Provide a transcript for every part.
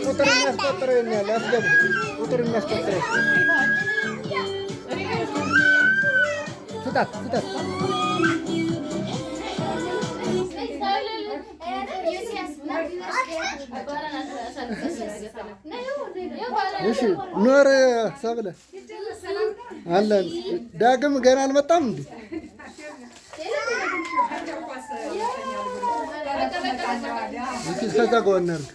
ቁጥር የሚያስቆጥረው የለም ያስገቡ ቁጥር የሚያስቆጥረው ፍታት እሺ ኖር ሰብለ አለን ዳግም ገና አልመጣም እንዴ እስከዛ ጎን አድርግ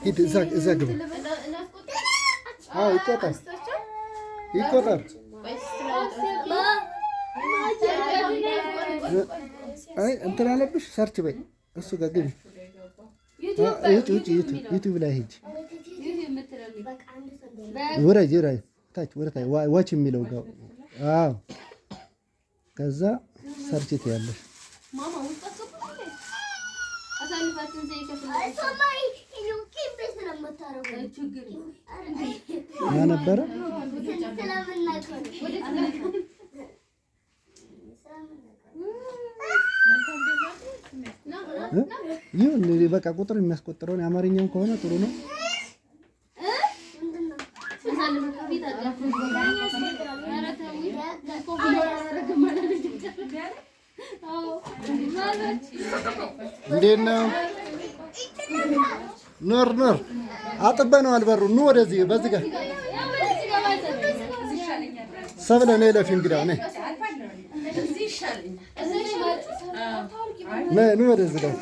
ሂድ እዛ ግባ ይቆጠር አይ እንትን አለብሽ ሰርች በይ እሱ ጋር ግቢ ዩቲዩብ ላይ ሂጅ ወራጅ ታች ወራታይ ዋች የሚለው ጋር አዎ ከዛ ሰርች ትያለሽ ማማ ወጣችሁ አሳልፋችን ዘይከፍል ሰማይ ይሉኪ ቤት ነው የምታረገው ችግር ያ ነበረ ይሁን በቃ ቁጥር የሚያስቆጥረውን የአማርኛው ከሆነ ጥሩ ነው እንዴት ነው ኖር አጥበነዋል በሩ ኑ ወደዚህ በዚህ ጋር ሰብለ ነይ ለፊ እንግዳው ነይ ኑ ወደዚህ ጋር